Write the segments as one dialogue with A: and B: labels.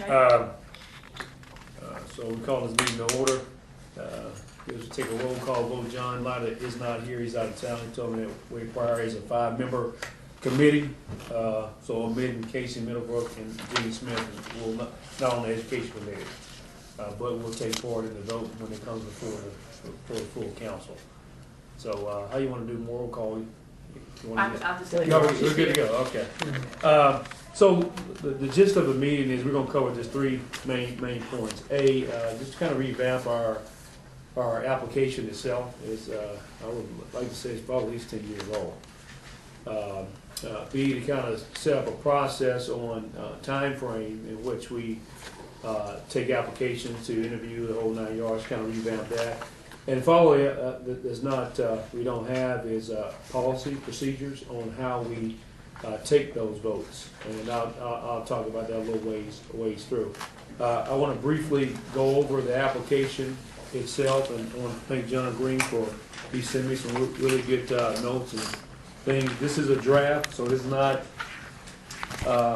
A: So we call this meeting to order. We'll take a roll call vote. John Lotta is not here. He's out of town. He told me that we require is a 5-member committee. So omitting Casey Middlebrook and Gene Smith will not on the education committee, but we'll take part in the vote when it comes before the full council. So how you want to do more roll call?
B: I'll just
A: We're good to go. Okay. So the gist of the meeting is we're going to cover just 3 main points. Just to kind of revamp our application itself. Is I would like to say it's probably at least 10 years old. B, to kind of set up a process on time frame in which we take applications to interview the whole 9 yards, kind of revamp that. And finally, there's not we don't have is policy procedures on how we take those votes, and I'll talk about that a little ways through. I want to briefly go over the application itself, and I want to thank John Green for he sent me some really good notes and things. This is a draft, so it's not.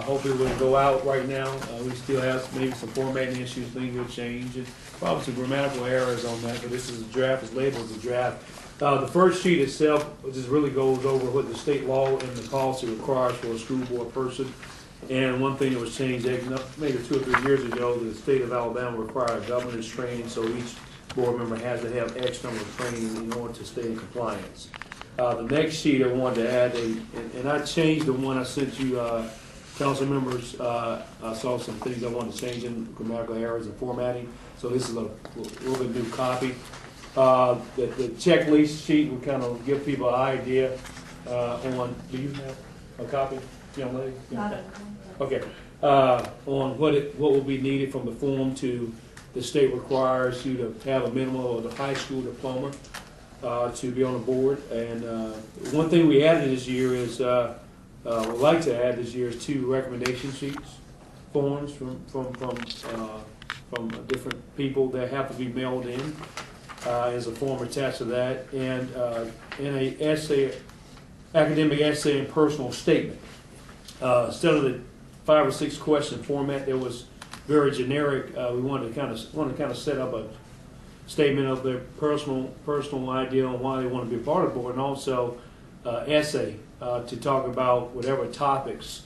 A: Hopefully, we'll go out right now. We still have maybe some formatting issues, things will change, and probably some grammatical errors on that. But this is a draft. It's labeled as a draft. The first sheet itself just really goes over what the state law and the policy requires for a school board person. And one thing that was changed maybe 2 or 3 years ago, the state of Alabama required governor's training, so each board member has to have X number of training in order to stay in compliance. The next sheet I wanted to add, and I changed the one I sent you, council members. I saw some things I wanted to change in grammatical errors and formatting, so this is a little bit new copy. The checklist sheet will kind of give people an idea on, do you have a copy, young lady?
B: Not
A: okay. On what will be needed from the form to the state requires you to have a minimum of a high school diploma to be on the board. And one thing we added this year is, would like to add this year is 2 recommendation sheets, forms from different people that have to be mailed in. As a form attached to that, and an essay, academic essay and personal statement. Instead of the 5 or 6 question format that was very generic, we wanted to kind of set up a statement of their personal idea on why they want to be a part of the board, and also essay to talk about whatever topics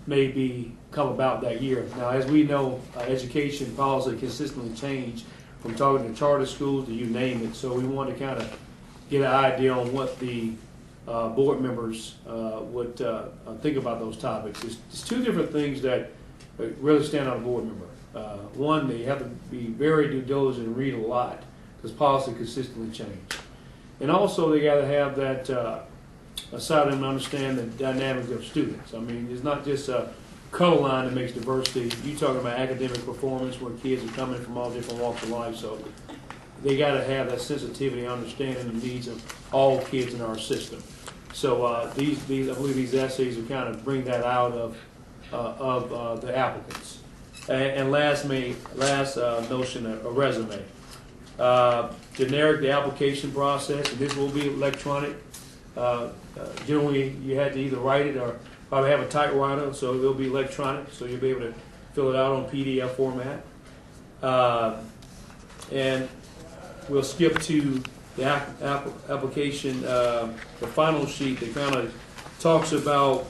A: may come about that year. Now, as we know, education policy consistently change. From talking to charter schools to you name it, so we want to kind of get an idea on what the board members would think about those topics. There's 2 different things that really stand out a board member. One, they have to be very due diligent and read a lot because policy consistently change, and also they got to have that side of them to understand the dynamics of students. I mean, it's not just a color line that makes diversity. You talking about academic performance where kids are coming from all different walks of life, so they got to have that sensitivity, understanding the needs of all kids in our system. So these I believe these essays will kind of bring that out of the applicants. And last notion, a resume. Generic, the application process, and this will be electronic. Generally, you had to either write it or probably have a typewriter, so it'll be electronic, so you'll be able to fill it out on PDF format. And we'll skip to the application, the final sheet that kind of talks about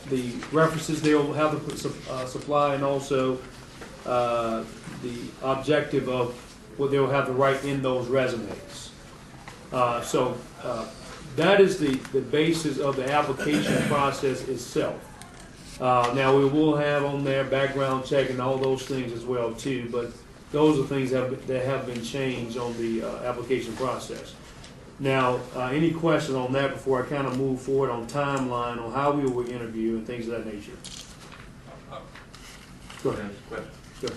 A: the references they'll have to supply, and also the objective of what they'll have to write in those resumes. That is the basis of the application process itself. Now we will have on there background check and all those things as well too, but those are things that have been changed on the application process. Now, any questions on that before I kind of move forward on timeline on how we will interview and things of that nature? Go ahead. Sure.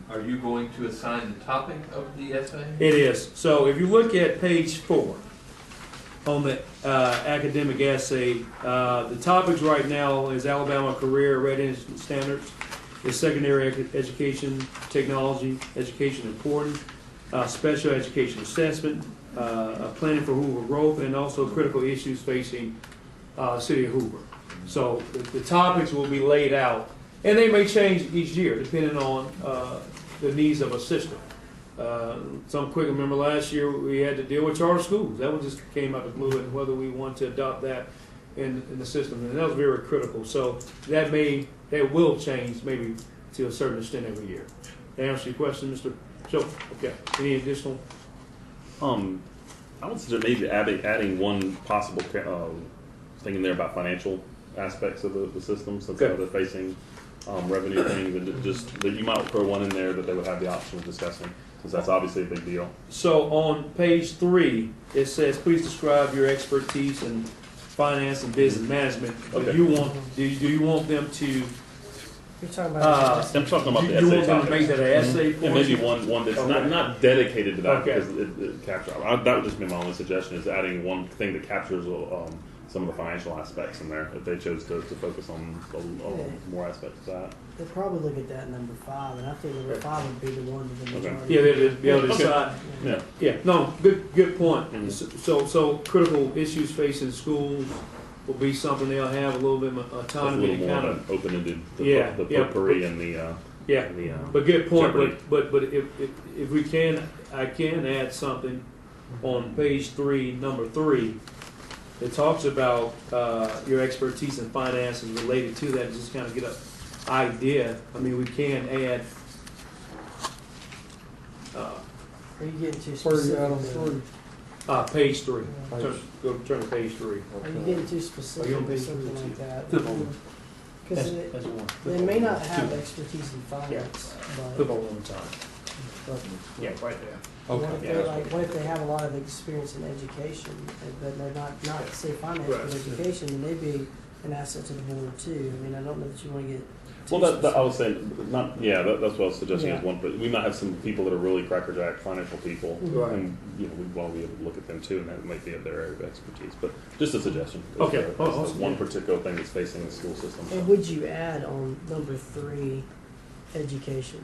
C: Are you going to assign the topic of the essay?
A: It is. So if you look at page 4 on the academic essay, the topics right now is Alabama Career Readiness Standards, is secondary education, technology, education important, special education assessment, planning for Hoover growth, and also critical issues facing city of Hoover. So the topics will be laid out And they may change each year depending on the needs of a system. Some quick, remember last year we had to deal with charter schools. That one just came out of the blue, and whether we want to adopt that in the system, and that was very critical. So that will change maybe to a certain extent every year. That answer your question, Mr. Joe? Okay. Any additional?
D: I would suggest maybe adding one possible thing in there about financial aspects of the system, since they're facing revenue things, and just that you might throw one in there that they would have the option of discussing, since that's obviously a big deal.
A: So on page 3, it says, please describe your expertise in finance and business management.
D: Okay.
A: Do you want them to?
B: You're talking about.
D: I'm talking about the
A: You
D: essay
A: want them to
D: topic.
A: make that an essay for
D: And maybe one that's not dedicated to that,
A: Okay.
D: because it captures. That would just be my only suggestion, is adding one thing that captures some of the financial aspects in there, if they chose to focus on more aspects of that.
E: They'll probably look at that number 5, and I think number 5 would be the one that the
D: Okay.
E: majority.
A: Yeah, they'd be able to decide.
D: Yeah.
A: Yeah, no, good point.
D: Mhm.
A: So critical issues facing schools will be something they'll have a little bit of
D: It's a
A: autonomy
D: little
A: to
D: more
A: kind
D: of
A: of.
D: an open-ended,
A: Yeah,
D: the
A: yeah,
D: potpourri and the
A: Yeah,
D: the
A: but good point.
D: Jeopardy.
A: But if we can, I can add something on page 3, number 3. It talks about your expertise in finances related to that. Just kind of get an idea. I mean, we can add.
E: Are you getting too
F: Where you
E: specific?
F: at on
E: there?
F: 3?
A: Page 3. Turn to page 3.
E: Are you getting too specific
A: Are you on
E: with
A: page
E: something
A: 3
E: like
A: too?
E: that?
A: Flip over.
E: Because
A: That's one.
E: they may not have expertise in finance,
A: Flip
E: but
A: over one time. Yeah, right there.
E: what if
F: Okay.
E: they what if they have a lot of experience in education, but they're not say finance,
A: Right.
E: but education, then they'd be an asset to the board too. I mean, I don't know that you want to get.
D: Well,
E: too
D: that I was
E: specific.
D: saying, that's what I was suggesting as
E: Yeah.
D: one. But we might have some people that are really crackerjack financial people,
A: Right.
D: and we'd want to be able to look at them too, and that might be of their area of expertise. But just a suggestion.
A: Okay.
D: As
A: Awesome.
D: one particular thing that's facing the school system.
E: And would you add on number 3, education?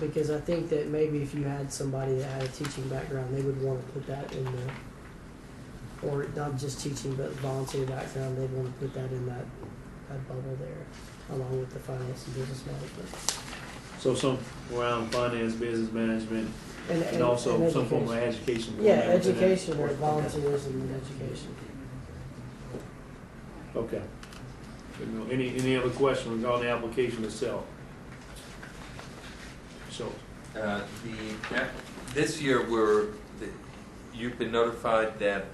E: Because I think that maybe if you had somebody that had a teaching background, they would want to put that in the, or not just teaching, but volunteer background, they'd want to put that in that bubble there, along with the finance and business management.
A: So some around finance, business management, and also
E: and
A: some form of
E: education.
A: education.
E: Yeah,
A: going into that.
E: education or volunteers and education.
A: Okay. Any other questions regarding the application itself? So,
C: This year, you've been notified that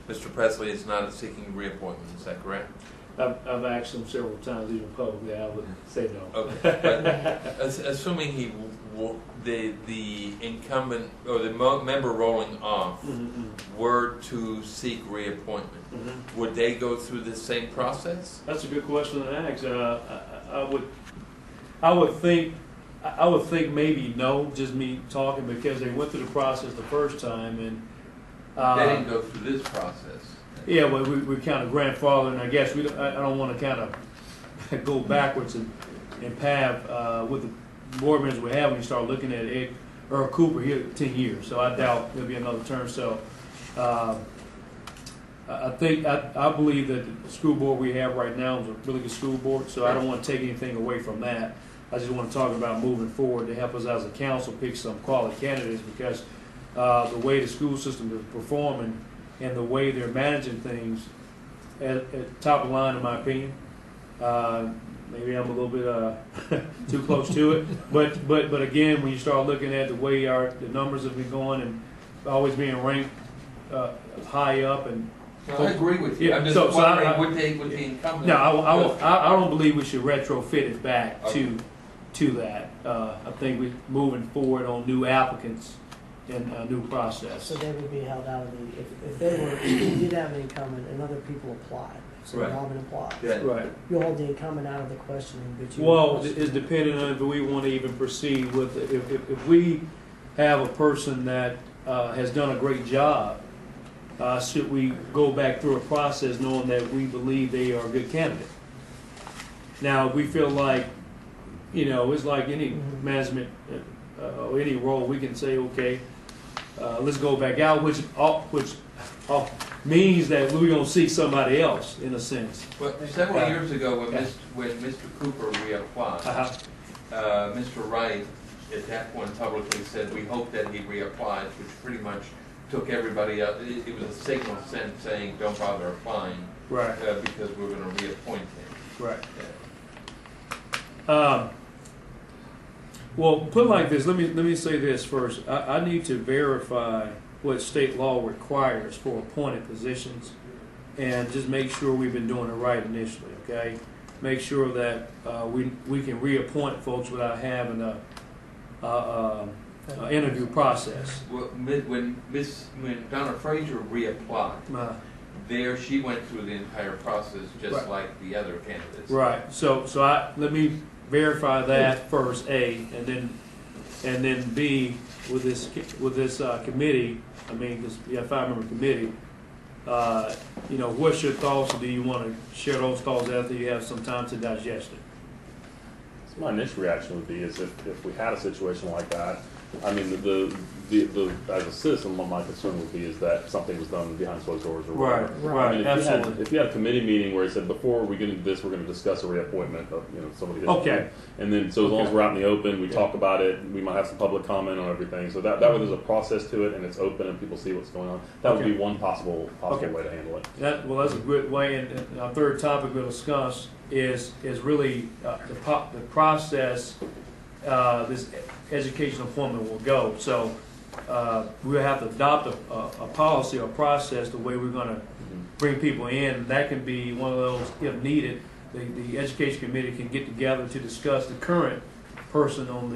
C: Mr. Presley is not seeking reappointment, is that correct?
A: I've asked him several times, even publicly, I would say no.
C: Okay, but assuming the incumbent, or the member rolling off were to seek reappointment, would they go through the same process?
A: That's a good question to ask. I would think maybe no, just me talking, because they went through the process the first time, and
C: They didn't go through this process.
A: yeah, well, we kind of grandfathered, and I guess I don't want to kind of go backwards and have with the board members we have when you start looking at Earl Cooper here 10 years, so I doubt there'll be another term. So I believe that the school board we have right now is a really good school board, so I don't want to take anything away from that. I just want to talk about moving forward to help us as a council pick some quality candidates, because the way the school system is performing and the way they're managing things at top of the line, in my opinion. Maybe I'm a little bit too close to it, but again, when you start looking at the way the numbers have been going and always being ranked high up, and
C: I agree with you.
A: Yeah,
C: I'm just
A: so
C: wondering, would the incumbent?
A: no, I don't believe we should retrofit it back to that. I think we're moving forward on new applicants and a new process.
E: So they would be held out of the, if they were, if you did have an incumbent and other people applied, so
C: Right.
E: they've all been applied.
C: Yeah.
A: Right.
E: You'll hold the incumbent out of the questioning, but you.
A: Well, it's depending on if we want to even proceed with it. If we have a person that has done a great job, should we go back through a process knowing that we believe they are a good candidate? Now, if we feel like, it's like any management or any role, we can say, okay, let's go back out, which means that we're gonna seek somebody else, in a sense.
C: Well, several years ago, when Mr. Cooper reapplied, Mr. Wright at that point publicly said, we hope that he reapplies, which pretty much took everybody up. It was a signal sent saying, don't bother applying,
A: Right.
C: Because we're going to reappoint him.
A: Right. Well, put it like this. Let me say this first. I need to verify what state law requires for appointed positions, and just make sure we've been doing it right initially. Okay, make sure that we can reappoint folks without having a interview process.
C: Well, when Donna Frazier reapplied, she went through the entire process just
A: Right.
C: like the other candidates.
A: Right. So let me verify that first, A, and then B, with this committee. I mean, this 5-member committee. What's your thoughts? Do you want to share those thoughts after you have some time to digest it?
D: So my initial reaction would be is if we had a situation like that, I mean, the as a citizen, my concern would be is that something was done behind closed doors or whatever.
A: Right,
D: I mean,
A: absolutely.
D: if you had a committee meeting where he said, before we get into this, we're going to discuss a reappointment of somebody.
A: Okay.
D: And then, so as long as
A: Okay.
D: we're out in the open, we talk about it. We might have some public comment on everything. So that way, there's a process to it, and it's open, and people see what's going on. That would
A: Okay.
D: be one possible
A: Okay.
D: way to handle it.
A: That's a good way. And our third topic we'll discuss is really the process this educational appointment will go. So we'll have to adopt a policy or process the way we're going to bring people in. That can be one of those, if needed, the education committee can get together to discuss the current person on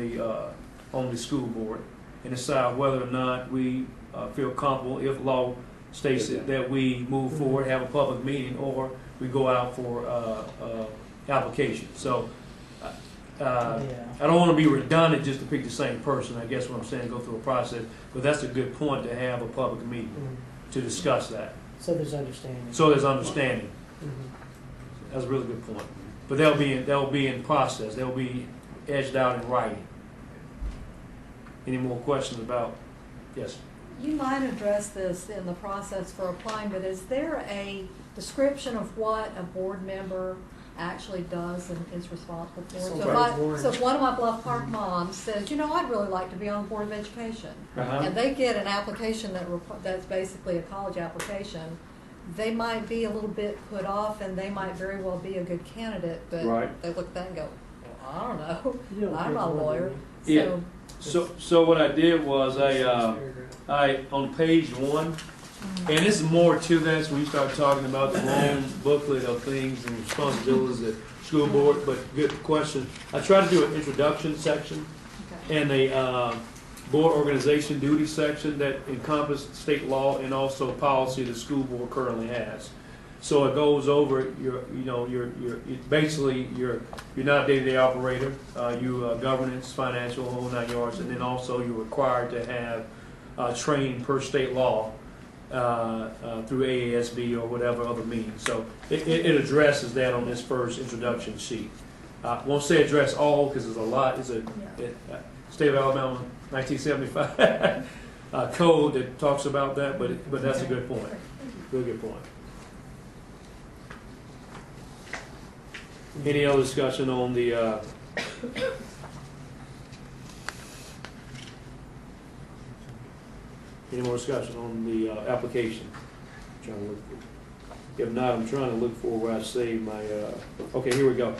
A: the school board and decide whether or not we feel comfortable, if law states it, that we move forward, have a public meeting, or we go out for application. So I don't want to be redundant just to pick the same person. I guess what I'm saying, go through a process, but that's a good point to have a public meeting to discuss that.
E: So there's understanding.
A: So there's understanding.
E: Mhm.
A: That's a really good point. But they'll be in process. They'll be edged out in writing. Any more questions about? Yes.
B: You might address this in the process for applying, but is there a description of what a board member actually does and is responsible for? So if one of my Bluff Park moms says, I'd really like to be on the Board of Education, and they get an application that's basically a college application, they might be a little bit put off, and they might very well be a good candidate, but
A: Right.
B: they look at that and go, well, I don't know,
E: You don't
B: I'm
E: get
B: not a
E: more than
B: lawyer.
E: me.
A: Yeah. So what I did was I on page 1, and this is more to that. So we start talking about the long booklet of things and responsibilities of the school board. But good question. I tried to do an introduction section
B: Okay.
A: and a board organization duty section that encompassed state law and also policy the school board currently has. So it goes over you're basically you're not a day-to-day operator. You governance, financial, whole 9 yards, and then also you're required to have training per state law through AASB or whatever other means. So it addresses that on this first introduction sheet. Won't say address all because there's a lot. It's a State of Alabama 1975 code that talks about that, but that's a good point. Really good point. Any other discussion on the any more discussion on the application? Trying to look for, if not, I'm trying to look for where I saved my. Okay, here we go.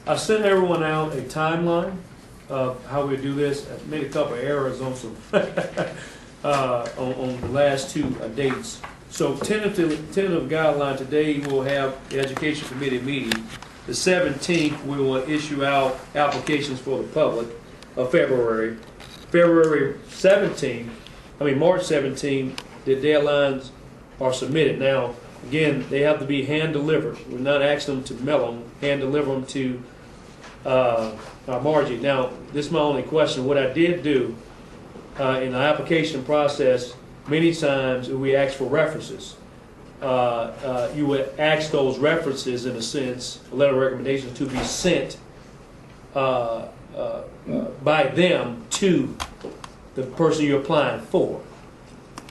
A: I sent everyone out a timeline of how we do this. I made a couple of errors on some on the last 2 dates. So tentative guideline today we'll have the education committee meeting. The 17th we will issue out applications for the public of February. March 17th, the deadlines are submitted. Now, again, they have to be hand delivered. We're not asking them to mail them, hand deliver them to Margie. Now, this is my only question. What I did do in the application process, many times we ask for references. You would ask those references, in a sense, a letter of recommendation, to be sent by them to the person you're applying for.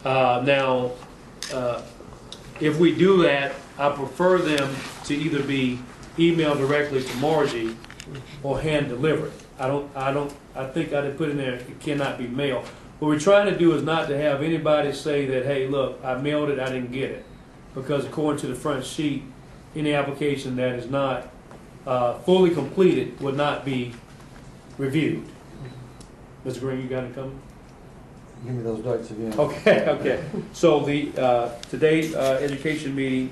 A: Now, if we do that, I prefer them to either be emailed directly to Margie or hand delivered. I think I did put in there, it cannot be mailed. What we're trying to do is not to have anybody say that, hey, look, I mailed it, I didn't get it. Because according to the front sheet, any application that is not fully completed would not be reviewed. Mr. Green, you got it coming?
F: Give me those dates again.
A: Okay. So the today's education meeting,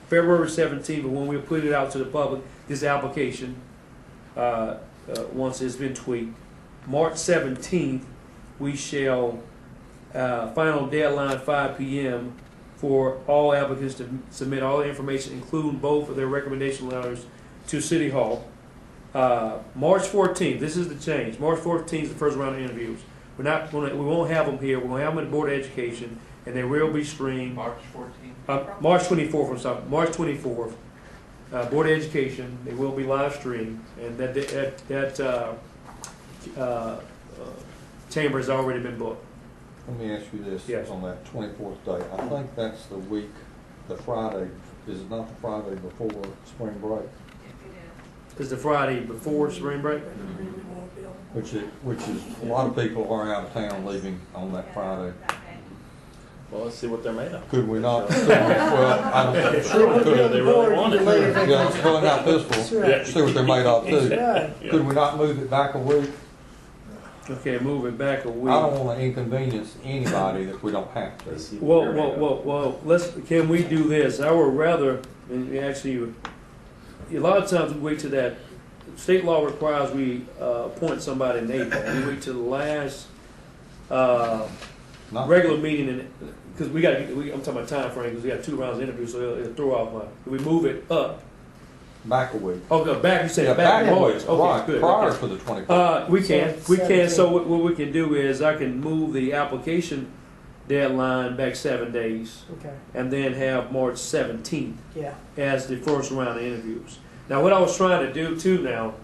A: February 17th, when we put it out to the public, this application, once it's been tweaked, March 17th, we shall final deadline 5 p.m. for all applicants to submit all the information, including both of their recommendation letters, to City Hall. March 14th, this is the change. March 14th is the first round of interviews. We won't have them here. We're going to have them at the Board of Education, and they will be streamed.
C: March 14th?
A: March 24th, I'm sorry, March 24th. Board of Education, they will be live streamed, and that chamber has already been booked.
F: Let me ask you this,
A: Yes.
F: on that 24th day, I think that's the week, the Friday, is it not the Friday before spring break?
A: It's the Friday before spring break.
F: Which is, a lot of people are out of town leaving on that Friday.
D: Well, let's see what they're made of.
F: Could we not, well, I don't think,
D: Could they really want it?
F: yeah, let's go out this one,
D: Yeah.
F: see what they're made of too.
E: Right.
F: Could we not move it back a week?
A: Okay, move it back a
F: I
A: week.
F: don't want to inconvenience anybody that we don't have to.
A: Well, can we do this? I would rather, and actually, a lot of times we wait to that, state law requires we appoint somebody in April. We wait till the last
F: Not-
A: regular meeting, because I'm talking about time frame, because we got 2 rounds of interviews, so it'll throw off my, we move it up.
F: Back a week.
A: Oh, no, back, you said
F: Yeah,
A: back in
F: a
A: March.
F: week,
A: Okay,
F: right,
A: good.
F: prior
A: Okay.
F: to the 24th.
A: We can.
E: So,
A: So what we can do is I can move the application deadline back 7 days
E: Okay,
A: and then have March 17th
E: yeah.
A: as the first round of interviews. Now, what I was trying to do too now,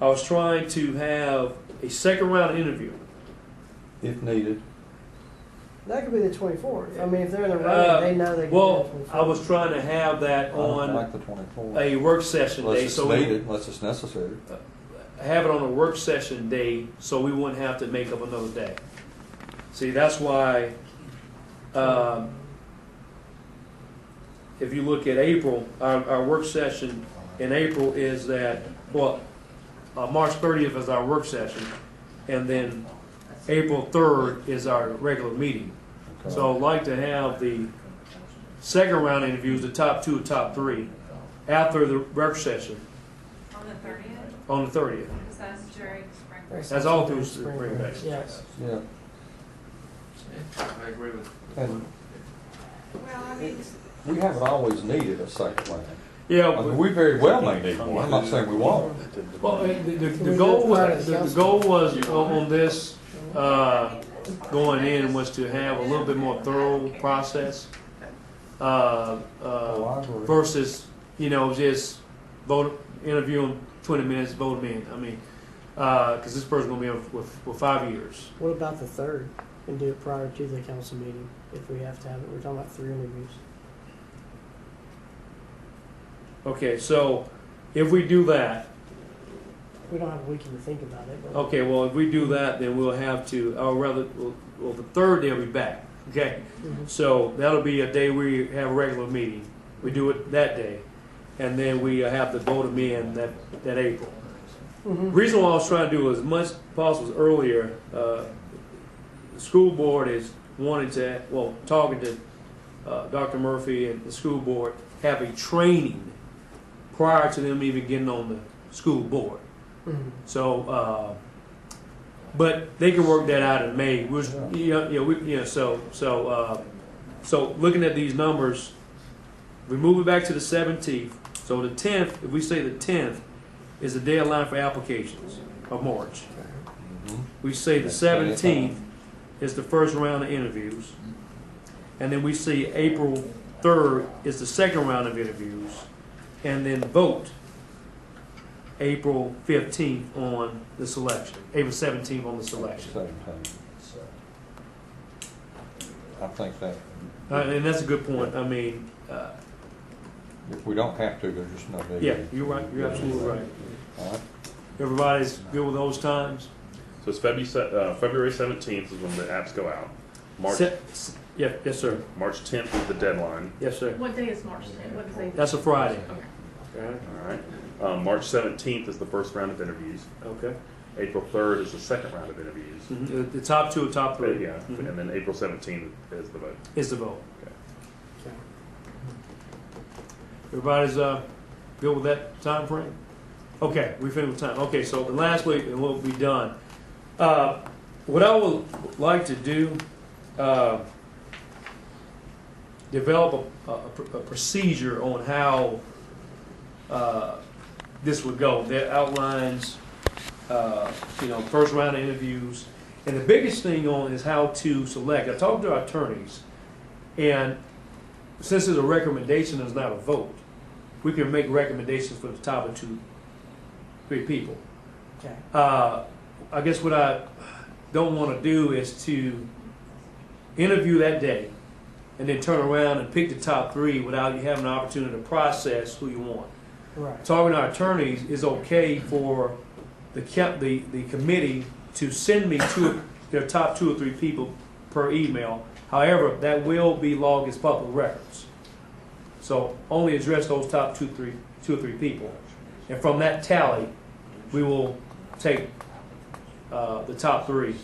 A: I was trying to have a second round interview.
F: If needed.
E: That could be the 24th. I mean, if they're in the running, they know they can
A: Well,
E: do the 24th.
A: I was trying to have that
F: I don't
A: on
F: like the 24th.
A: a work session
F: Unless
A: day,
F: it's
A: so we
F: needed, unless it's necessary.
A: have it on a work session day, so we wouldn't have to make up another day. See, that's why, if you look at April, our work session in April is that, well, March 30th is our work session, and then April 3rd is our regular meeting.
F: Okay.
A: So I'd like to have the second round interviews, the top 2 and top 3, after the work session
G: On the 30th?
A: on the 30th.
G: Because that's during spring break.
A: That's all through
E: Spring
A: spring break.
E: Yes.
F: Yeah,
C: I agree with.
F: and
G: Well, I mean,
F: we haven't always needed a second round.
A: Yeah,
F: I mean, we very well may need one, I'm not saying we won't.
A: well, the goal was on this going in was to have a little bbit more thorough process
F: Oh, I agree.
A: versus just interview them 20 minutes, vote them in. I mean, because this person's gonna be on for 5 years.
E: What about the 3rd? And do it prior to the council meeting if we have to have it. We're talking about 3 interviews.
A: Okay, so if we do that,
E: We don't have a weekend to think about it. But
A: okay, well, if we do that, then we'll have to, or rather, well, the 3rd day will be back. Okay,
E: Mhm.
A: so that'll be a day we have a regular meeting. We do it that day, and then we have to vote them in that April.
E: Mhm.
A: Reason why I was trying to do as much as possible earlier, the school board is wanting to, talking to Dr. Murphy and the school board, have a training prior to them even getting on the school board.
E: Mhm.
A: So, but they can work that out in May. So looking at these numbers, we move it back to the 17th. So the 10th, if we say the 10th is the deadline for applications of March.
F: Mhm.
A: We say the
F: That's plenty of
A: 17th is the first round of interviews. And then we see April 3rd is the second round of interviews. And then vote April 15th on the selection, April 17th on the selection.
F: 17. I think that,
A: And that's a good point. I mean,
F: if we don't have to, there's just no need.
A: yeah, you're right. You're absolutely right.
F: All right.
A: Everybody's good with those times?
D: So it's February 17th is when the apps go out.
A: Yeah, yes, sir.
D: March 10th is the deadline.
A: Yes, sir.
G: What day is March 10th? What is it?
A: That's a Friday.
G: Okay.
D: All right. March 17th is the first round of interviews.
A: Okay.
D: April 3rd is the second round of interviews.
A: Mhm. The top two or top three?
D: Yeah,
A: Mhm.
D: and then April 17th is the vote.
A: Is the vote.
E: Okay.
A: Everybody's good with that time frame? Okay, we finished with time. Okay, so the last week, and we'll be done. What I would like to do, develop a procedure on how this would go. That outlines, first round of interviews. And the biggest thing on is how to select. I talked to our attorneys, and since it's a recommendation, it's not a vote, we can make recommendations for the top of 2-3 people.
E: Okay.
A: I guess what I don't want to do is to interview that day and then turn around and pick the top 3 without you having an opportunity to process who you want.
E: Right.
A: Talking to our attorneys is okay for the committee to send me their top 2 or 3 people per email. However, that will be logged as public records. So only address those top 2 or 3 people. And from that tally, we will take the top 3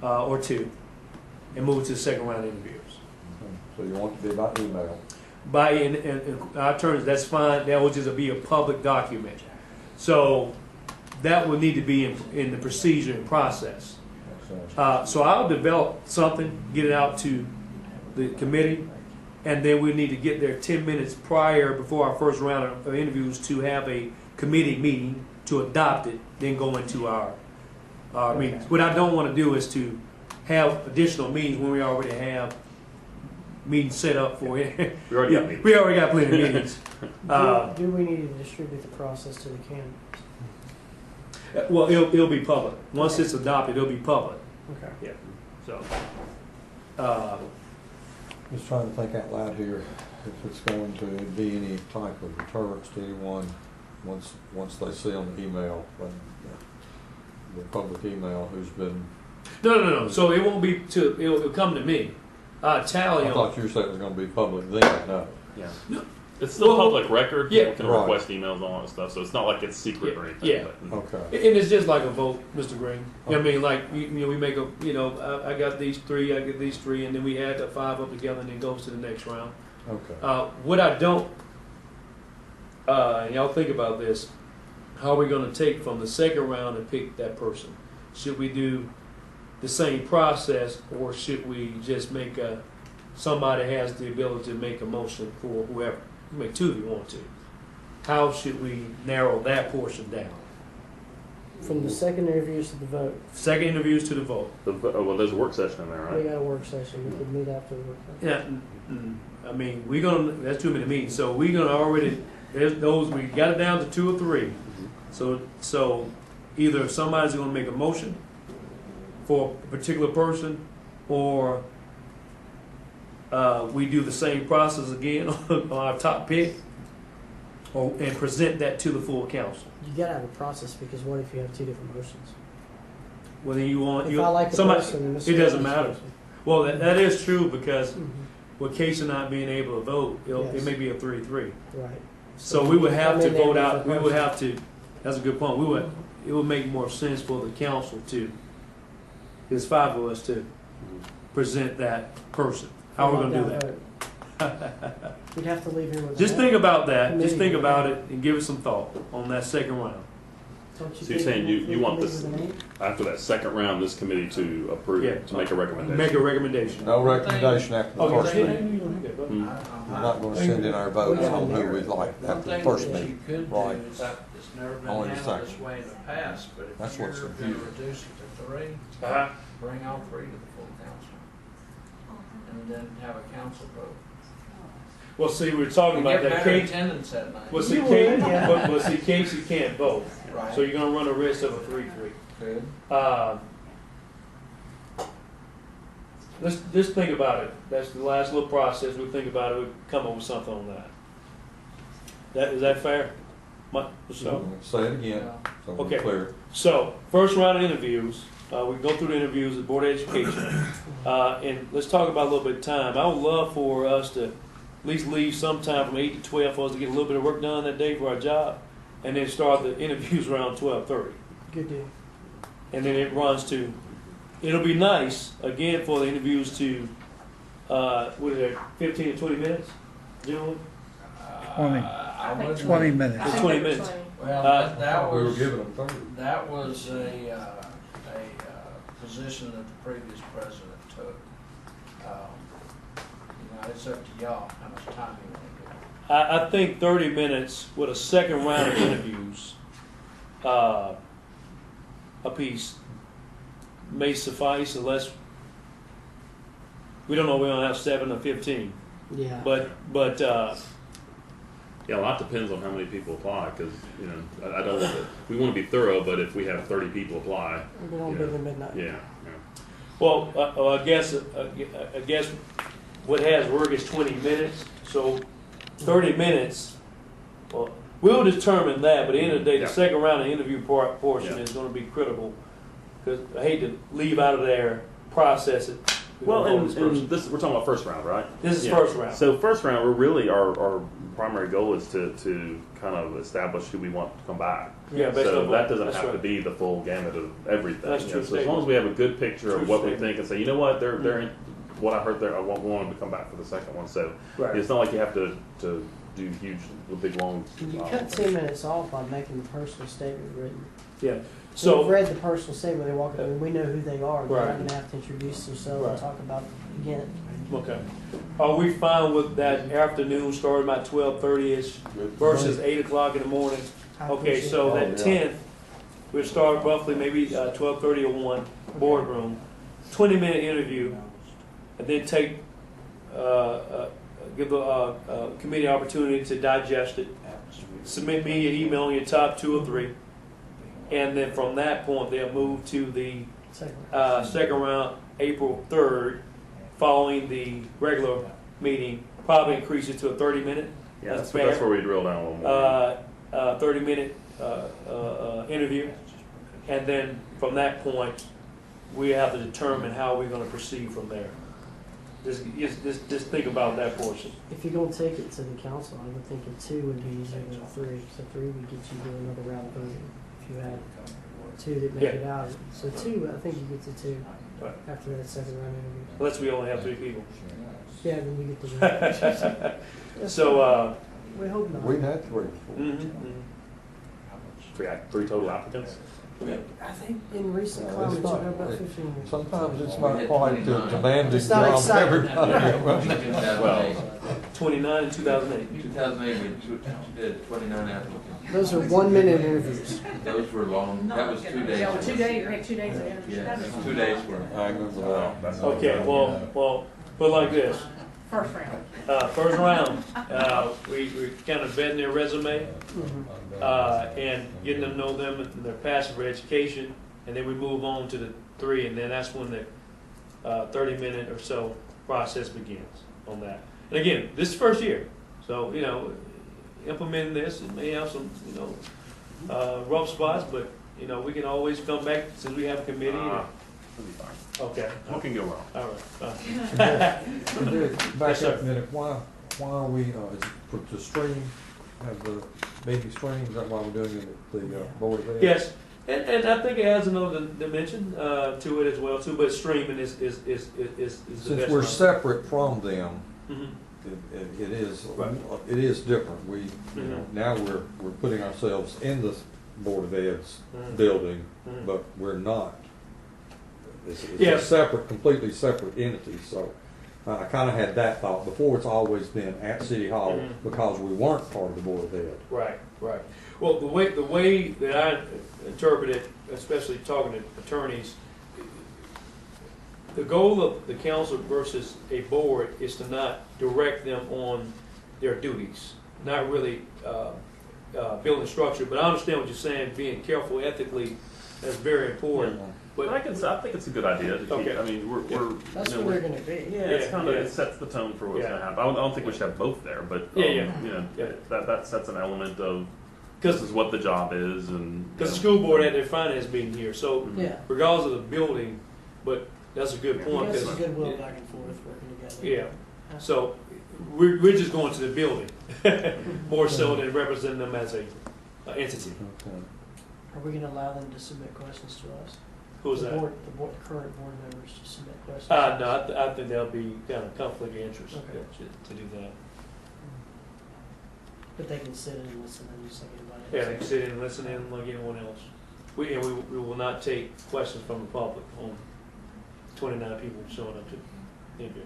A: or 2 and move to the second round of interviews.
F: So you want it to be by email?
A: By in our terms, that's fine. That will just be a public document. So that will need to be in the procedure and process. So I'll develop something, get it out to the committee, and then we need to get there 10 minutes prior, before our first round of interviews, to have a committee meeting to adopt it, then go into our meetings. What I don't want to do is to have additional meetings when we already have meetings set up for it.
D: We already got meetings.
A: We already got plenty of meetings.
E: Do we need to distribute the process to the candidates?
A: Well, it'll be public. Once it's adopted, it'll be public.
E: Okay.
A: Yeah. So,
F: Just trying to think out loud here, if it's going to be any type of deterrence to anyone once they see on the email, the public email, who's been.
A: no. So it won't be it'll come to me. Tally
F: I
A: on.
F: thought you said it was going to be public then. No.
D: Yeah. It's still public record.
A: Yeah.
D: People can
F: Right.
D: request emails and all that stuff, so it's not like it's secret or anything.
A: Yeah.
D: But,
F: Okay.
A: And it's just like a vote, Mr. Green. You know what I mean? Like, we make I got these 3, I get these 3, and then we add the 5 up together, and then goes to the next round.
F: Okay.
A: What I don't, and y'all think about this, how are we going to take from the second round and pick that person? Should we do the same process, or should we just make somebody has the ability to make a motion for whoever? You make 2 if you want to. How should we narrow that portion down?
E: From the second interviews to the vote,
A: Second interviews to the vote.
D: well, there's a work session in there,
E: we
D: right?
E: got a work session. We could meet after the work session.
A: Yeah, I mean, that's too many meetings. So we're gonna already, there's those, we got it down to 2 or 3. So either if somebody's gonna make a motion for a particular person, or we do the same process again on our top pick, and present that to the full council.
E: You gotta have a process, because what if you have 2 different motions?
A: Whether you want,
E: If I like the
A: somebody,
E: person, and
A: it doesn't
E: this
A: matter.
E: person.
A: Well, that is true, because
E: Mhm.
A: with Casey not being able to vote, it
E: Yes.
A: may be a 3-3.
E: Right.
A: So we would have
E: Come
A: to
E: in there
A: vote
E: with
A: out,
E: a
A: we would
E: person.
A: have to, that's a good point, it would make more sense for the council to, there's 5 of us, to present that person. How are we gonna do that?
E: We'd have to leave here with.
A: Just think about that, just
E: Committee.
A: think about it, and give it some thought on that second round.
E: Don't you
D: So you're
E: think
D: saying
E: we
D: you want
E: leave
D: this
E: with a name?
D: after that second round, this committee to approve,
A: Yeah.
D: to make a recommendation?
A: Make a recommendation.
F: No recommendation after the
A: Oh,
F: first
A: yeah,
F: meeting.
D: Hmm.
F: We're not going to send in our votes on who we'd like after the first meeting. Right.
H: It's never been
F: Only the
H: handled this
F: second.
H: way in the past, but
F: That's
H: if
F: what's
H: you're gonna
F: confusing.
H: reduce it to 3,
A: Uh-huh.
H: bring all 3 to the full council. And then have a council vote.
A: Well, see, we were talking
H: You
A: about
H: get
A: that,
H: better
A: Casey,
H: attendance that night.
A: well, see,
E: You
A: Casey,
E: would, yeah.
A: but see, Casey can't vote,
H: Right.
A: so you're gonna run a risk of a 3-3.
H: Good.
A: let's just think about it. That's the last little process. We'll think about it. We'll come up with something on that. Is that fair? So,
F: Say it again, so we're
A: Okay.
F: clear.
A: so first round of interviews. We go through the interviews with Board of Education, and let's talk about a little bit of time. I would love for us to at least leave sometime from 8 to 12 for us to get a little bit of work done that day for our job, and then start the interviews around 12:30.
E: Good deal.
A: And then it runs to. It'll be nice again for the interviews to. What is it? 15 to 20 minutes, generally.
I: 20.
H: I wouldn't-
I: 20 minutes.
A: It's 20 minutes.
H: Well, that
F: We were
H: was,
F: giving them 30.
H: that was a position that the previous president took. It's up to y'all how much time you want to give.
A: I think 30 minutes with a second round of interviews apiece may suffice unless we don't know, we're going to have 7 or 15.
E: Yeah.
A: But
D: Yeah, a lot depends on how many people apply, because, you know, I don't want to, we want to be thorough, but if we have 30 people apply,
E: We're going to be the midnight.
D: yeah.
A: well, I guess what has work is 20 minutes. So 30 minutes. Well, we'll determine that. But at the end of the day,
D: Yeah.
A: the second round of interview portion
D: Yeah.
A: is going to be critical, because I hate to leave out of there, process it.
D: Well,
A: Hold
D: and,
A: this person.
D: and this, we're talking about first round, right?
A: This is
D: Yeah.
A: first round.
D: So first round, we're really, our primary goal is to kind of establish who we want to come back.
A: Yeah, based
D: So
A: on
D: that doesn't
A: that's
D: have to
A: right.
D: be the full gamut of everything.
A: That's
D: You
A: true
D: know, so as long as we have a good picture
A: True
D: of what we
A: statement.
D: think and say, you know what, they're in, what I heard there, I want them to come back for the second one. So
A: Right.
D: it's not like you have to do huge, big, long.
E: You cut 10 minutes off by making the personal statement written.
A: Yeah.
E: So we've
A: So
E: read the personal statement, they walk in, and we know who they are. They're
A: Right.
E: not going to have to introduce themselves
A: Right.
E: and talk about it again.
A: okay. Are we fine with that afternoon starting about 12:30ish versus 8 o'clock in the morning?
E: I
A: Okay,
E: appreciate
A: so
F: Oh,
A: that
F: yeah.
A: 10th, we'll start roughly maybe 12:30 or 1, boardroom, 20-minute interview, and then take, give the committee opportunity to digest it. Submit me an email on your top 2 or 3, and then from that point, they'll move to the
E: Second.
A: second round, April 3rd, following the regular meeting, probably increase it to a 30-minute.
D: Yeah,
A: That's
D: that's
A: fair.
D: where we drill down a little more.
A: 30-minute interview, and then from that point, we have to determine how we're going to proceed from there. Just think about that portion.
E: If you're going to take it to the council, I would think a 2 would be easier than a 3. So 3 would get you to another round of voting if you had 2 that make
A: Yeah.
E: it out. So 2, I think you get to 2
A: Right.
E: after that second round interview.
A: Unless we only have 3 people.
E: Yeah, then you get the
A: So,
E: we hope not.
F: We've had 3
A: mhm,
F: before.
A: mhm.
D: Three total applicants?
E: I think in recent
F: It's
E: climates, you
F: not-
E: have about 15.
F: Sometimes it's not quite the demanding
E: It's not
F: job of
E: exciting.
F: everybody.
C: 2008.
A: 29 in 2008.
C: 2008, we did 29 applicants.
E: Those are 1-minute interviews.
C: Those were long, that was 2 days.
G: Yeah, 2 days, we had 2 days of interviews.
C: Yeah, 2 days were.
F: I remember that.
A: Okay, well, put it like this.
G: First round.
A: First round, we kind of vetting their resume, and getting to know them and their passion for education, and then we move on to the 3, and then that's when the 30-minute or so process begins on that. And again, this is first year, so, implementing this, it may have some, rough spots, but, we can always come back since we have a committee.
D: It'll be fine.
A: Okay,
D: What can go wrong?
A: all right.
F: Back
A: Yes, sir.
F: up a minute, why are we, is it to stream, have the meeting stream, is that why we're doing it at the Board of Ed?
A: Yes, and I think it has another dimension to it as well too. But streaming is the
F: Since
A: best
F: we're
A: one.
F: separate from them,
A: Mhm.
F: it is,
A: Right.
F: it is different. We,
A: Mhm.
F: now we're putting ourselves in the Board of Ed's
A: Mhm.
F: building,
A: Mhm.
F: but we're not. It's
A: Yeah.
F: a separate, completely separate entity, so I kind of had that thought. Before, it's always been at City Hall
A: Mhm.
F: because we weren't part of the Board of Ed.
A: Right. Well, the way that I interpret it, especially talking to attorneys, the goal of the council versus a board is to not direct them on their duties, not really building structure. But I understand what you're saying, being careful ethically That's very important.
D: But I think it's a good idea to keep,
A: Okay.
D: I mean, we're
E: That's
D: you know,
E: where they're gonna be.
D: yeah, it's
A: Yeah,
D: kind of,
A: yeah.
D: it sets the tone for what's
A: Yeah.
D: going to happen. I don't think we should have both there, but,
A: Yeah, yeah.
D: you know,
A: Yeah.
D: that sets an element of, this is what the job is, and.
A: Because the school board had their finance meeting here, so
E: Yeah.
A: regardless of the building, but that's a good
E: We
A: point.
E: got some
A: 'Cause-
E: goodwill back and forth working together.
A: Yeah. So we're just going to the building, more so than representing them as a entity.
F: Okay.
E: Are we gonna allow them to submit questions to us?
A: Who's
E: The
A: that?
E: board, the current board members to submit questions?
A: No, I think that'll be kind of conflict of interest
E: Okay.
A: to do that.
E: But they can sit and listen and just like anybody else.
A: Yeah, they can sit in and listen in like anyone else. We will not take questions from the public on 29 people showing up to the interview.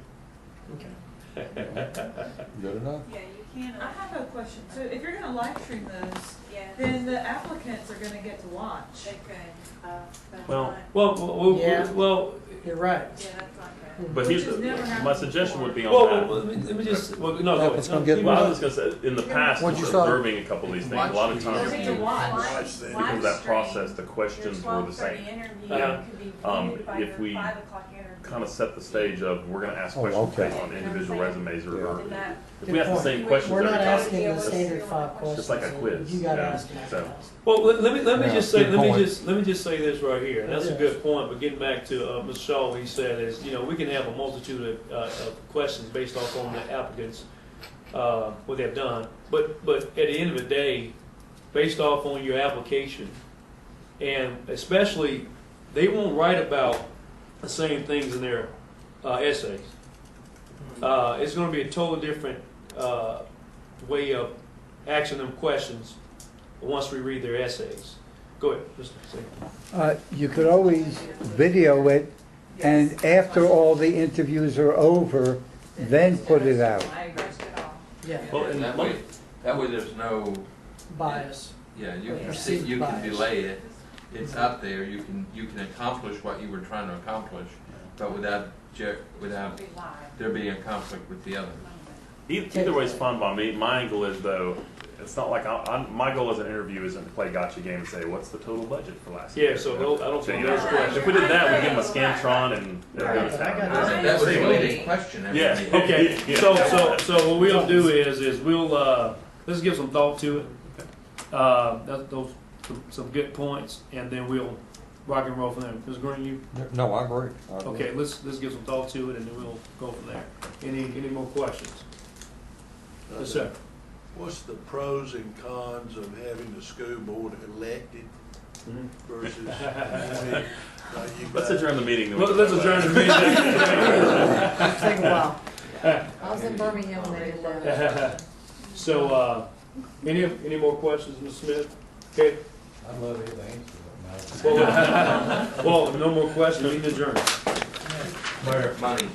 E: Okay.
F: Good enough?
I: Yeah, you can.
G: I have a question. So if you're gonna live stream those,
I: Yeah,
G: then the applicants are gonna get to watch.
I: they could. That's
D: Well,
I: not-
E: Yeah.
A: Well,
E: You're right.
I: Yeah, that's not good.
D: But
G: Which
D: here's
G: has never
D: my
G: happened
D: suggestion would be on
A: well,
D: that.
A: let me just, no, go
F: It's
A: ahead.
F: gonna get-
D: Well, I was just gonna say, in the past,
F: What'd you
D: just
F: say?
D: observing a couple of these things, a lot of
C: Watch
D: times,
G: Those are to watch.
D: because of that process, the questions were the same.
A: Yeah.
D: If we kind of set the stage of, we're gonna ask
F: Oh,
D: questions
F: okay.
D: based on individual resumes, or
F: Yeah.
D: if we ask the same questions
E: We're
D: every
E: not
D: time.
E: asking the standard 5 questions.
D: Just like a quiz,
E: You gotta
D: yeah.
E: ask them.
D: So-
A: Well, let me
F: Yeah,
A: just say,
F: good point.
A: let me just say this right here. And that's a
E: Yeah.
A: good point. But getting back to Mr. Shaw, what he said is, we can have a multitude of questions based off on the applicants, what they've done. But at the end of the day, based off on your application, and especially, they won't write about the same things in their essays. It's going to be a totally different way of asking them questions once we read their essays. Go ahead, Mr. Singer.
J: You could always video it, and after all the interviews are over, then put it out.
I: I addressed it all.
E: Yeah,
D: Well, and
C: That way there's no,
E: bias.
C: yeah, you can
E: Perceived
C: you can
E: bias.
C: delay it. It's out there, you can accomplish what you were trying to accomplish, but without
I: It'll be live.
C: there being a conflict with the other.
D: Either way is fine by me. My angle is, though, it's not like my goal as an interview isn't to play gotcha game and say, what's the total budget for last year?
A: Yeah, so I don't think
D: you know,
A: those questions.
D: If we did that, we'd give them a Scantron and it goes
E: I got
D: down.
C: That was a leading question. every
D: Yeah.
C: meeting.
A: Okay,
D: Yeah.
A: so what we'll do is we'll, let's give some thought to it. Those, some good points, and then we'll rock and roll from there. Ms. Green, you,
F: No, I agree. I agree.
A: okay, let's give some thought to it, and then we'll go from there. Any more questions? Yes, sir.
K: What's the pros and cons of having the school board elected versus,
D: Let's adjourn the meeting.
A: Let's adjourn the meeting.
E: Take a while.
B: I was in Birmingham when they did that.
A: So, any more questions, Ms. Smith? Okay,
F: I'd love to answer that.
A: well, no more questions, meeting adjourned.
C: Money.